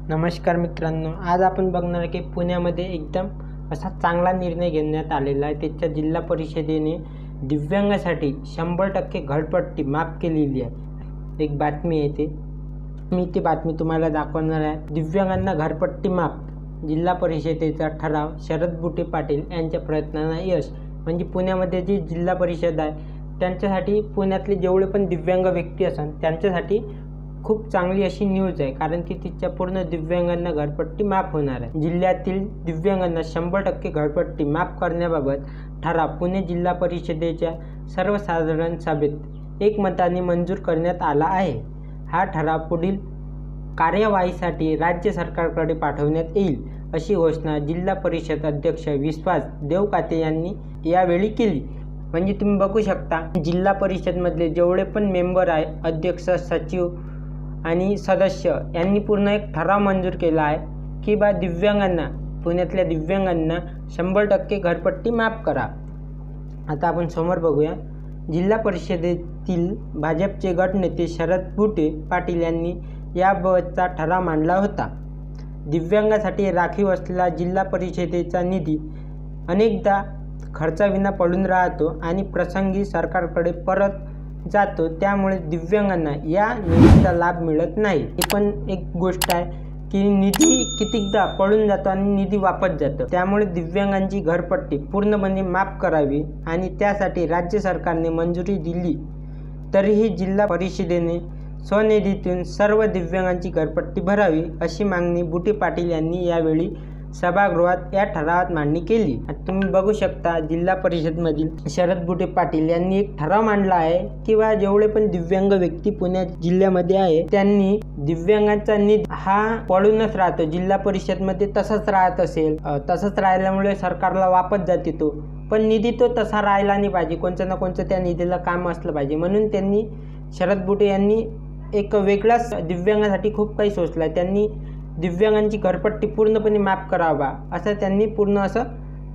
नमस्कार मित्रांनो, आज आपण बघणार की पुण्यामध्ये एकदम असा चांगला निर्णय घेण्यात आलेला आहे। त्याच्या जिल्हा परिषदेने दिव्यांगासाठी 100% घरपट्टी माफ केलेली आहे। एक बातमी आहे मी ती बातमी तुम्हाला दाखवणार आहे। दिव्यांगांना घरपट्टी माफ, जिल्हा परिषदेचा ठराव, शरद बुटे पाटील यांच्या प्रयत्नांना यश। म्हणजे पुण्यामध्ये जी जिल्हा परिषद आहे त्यांच्यासाठी, पुण्यातले जेवढे पण दिव्यांग व्यक्ती असतात त्यांच्यासाठी खूप चांगली अशी न्यूज आहे, कारण की तिच्या पूर्ण दिव्यांगांना घरपट्टी माफ होणार आहे। जिल्ह्यातील दिव्यांगांना 100% घरपट्टी माफ करण्याबाबत ठराव पुणे जिल्हा परिषदेच्या सर्वसाधारण सभेत एकमताने मंजूर करण्यात आला आहे। हा ठराव पुढील कार्यवाहीसाठी राज्य सरकारकडे पाठवण्यात येईल, अशी घोषणा जिल्हा परिषद अध्यक्ष विश्वास देवकाते यांनी यावेळी केली। म्हणजे तुम्ही बघू शकता, जिल्हा परिषदमधले जेवढे पण मेंबर आहे, अध्यक्ष, सचिव आणि सदस्य यांनी पूर्ण एक ठराव मंजूर केला आहे की दिव्यांगांना, पुण्यातल्या दिव्यांगांना 100% घरपट्टी माफ करा। आता आपण समोर बघूया। जिल्हा परिषदेतील भाजपचे गटनेते शरद बुटे पाटील यांनी याबाबतचा ठराव मांडला होता। दिव्यांगासाठी राखीव असलेला जिल्हा परिषदेचा निधी अनेकदा खर्चाविना पडून राहतो आणि प्रसंगी सरकारकडे परत जातो, त्यामुळे दिव्यांगांना या निधीचा लाभ मिळत नाही। ही पण एक गोष्ट आहे की निधी कितीकदा पडून जातो आणि निधी वापस जातो, त्यामुळे दिव्यांगांची घरपट्टी पूर्णपणे माफ करावी आणि त्यासाठी राज्य सरकारने मंजुरी दिली तरीही जिल्हा परिषदेने स्वनिधीतून सर्व दिव्यांगांची घरपट्टी भरावी, अशी मागणी बुटे पाटील यांनी यावेळी सभागृहात या ठरावात मांडणी केली। तुम्ही बघू शकता, जिल्हा परिषदमधील शरद बुटे पाटील यांनी एक ठराव मांडला आहे की जेवढे पण दिव्यांग व्यक्ती पुणे जिल्ह्यामध्ये आहे त्यांनी दिव्यांगांचा निधी हा पडूनच राहतो, जिल्हा परिषदमध्ये तसंच राहत असेल, तसंच राहिल्यामुळे सरकारला वापस जाते तो, पण निधी तो तसा राहिला नाही पाहिजे, कोणतं ना कोणतं त्या निधीला काम असलं पाहिजे। म्हणून त्यांनी, शरद बुटे यांनी एक वेगळाच दिव्यांगासाठी खूप काही सोचलं आहे। त्यांनी दिव्यांगांची घरपट्टी पूर्णपणे माफ करावा असं त्यांनी पूर्ण असं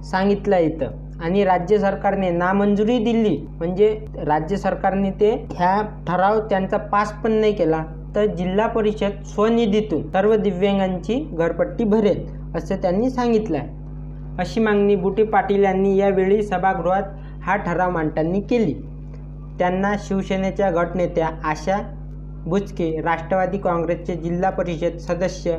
सांगितलं इथं, आणि राज्य सरकारने नामंजुरी दिली। म्हणजे राज्य सरकारने ते ह्या ठराव त्यांचा पास पण नाही केला, तर जिल्हा परिषद स्वनिधीतून सर्व दिव्यांगांची घरपट्टी भरेल असं त्यांनी सांगितलं आहे। अशी मागणी बुटे पाटील यांनी यावेळी सभागृहात हा ठराव मांडताना केली। त्यांना शिवसेनेच्या गटनेत्या आशा बुचके, राष्ट्रवादी काँग्रेसचे जिल्हा परिषद सदस्य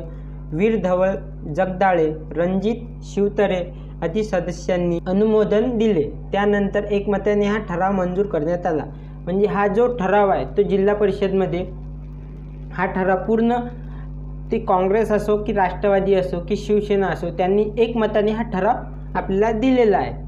वीर धवल जगदाळे, रणजित शिवतरे आदी सदस्यांनी अनुमोदन दिले। त्यानंतर एकमताने हा ठराव मंजूर करण्यात आला। म्हणजे हा जो ठराव आहे तो जिल्हा परिषदमध्ये, हा ठराव पूर्ण ते काँग्रेस असो की राष्ट्रवादी असो की शिवसेना असो, त्यांनी एकमताने हा ठराव आपल्याला दिलेला आहे।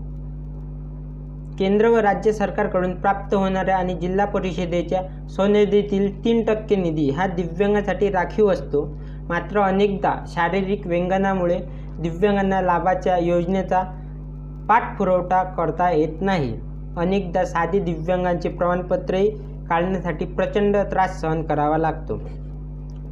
केंद्र व राज्य सरकारकडून प्राप्त होणाऱ्या आणि जिल्हा परिषदेच्या स्वनिधीतील 3% निधी हा दिव्यांगासाठी राखीव असतो। मात्र अनेकदा शारीरिक व्यंगनामुळे दिव्यांगांना लाभाच्या योजनेचा पाठपुरावा करता येत नाही। अनेकदा साधी दिव्यांगांचे प्रमाणपत्रही काढण्यासाठी प्रचंड त्रास सहन करावा लागतो।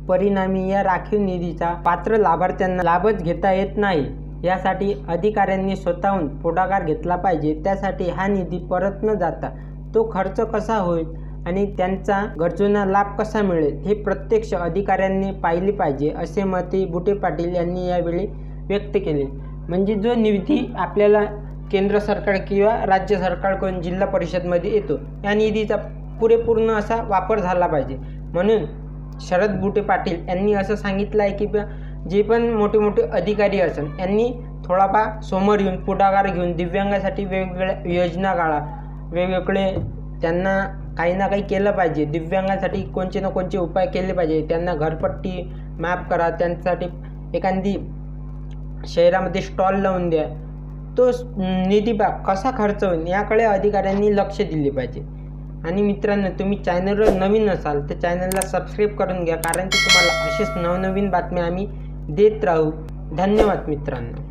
परिणामी या राखीव निधीचा पात्र लाभार्थ्यांना लाभच घेता येत नाही। यासाठी अधिकाऱ्यांनी स्वतःहून पुढाकार घेतला पाहिजे। त्यासाठी हा निधी परत न जाता तो खर्च कसा होईल आणि त्यांचा गरजूंना लाभ कसा मिळेल हे प्रत्यक्ष अधिकाऱ्यांनी पाहिले पाहिजे, असे मते बुटे पाटील यांनी यावेळी व्यक्त केले। म्हणजे जो निधी आपल्याला केंद्र सरकार किंवा राज्य सरकारकडून जिल्हा परिषदमध्ये येतो, या निधीचा पुरेपूर्ण असा वापर झाला पाहिजे। म्हणून शरद बुटे पाटील यांनी असं सांगितलं आहे की जे पण मोठे मोठे अधिकारी असेल यांनी थोडाफार समोर येऊन पुढाकार घेऊन दिव्यांगासाठी वेगवेगळ्या योजना काढा, वेगवेगळे त्यांना काही ना काही केलं पाहिजे। दिव्यांगासाठी कोणते ना कोणते उपाय केले पाहिजे, त्यांना घरपट्टी माफ करा, त्यांच्यासाठी एखादी शहरामध्ये स्टॉल लावून द्या, तो निधी कसा खर्च होईल याकडे अधिकाऱ्यांनी लक्ष दिले पाहिजे। आणि मित्रांनो, तुम्ही चॅनलवर नवीन असाल तर चॅनलला सबस्क्राईब करून घ्या, कारण की तुम्हाला असेच नवनवीन बातम्या आम्ही देत राहू। धन्यवाद मित्रांनो।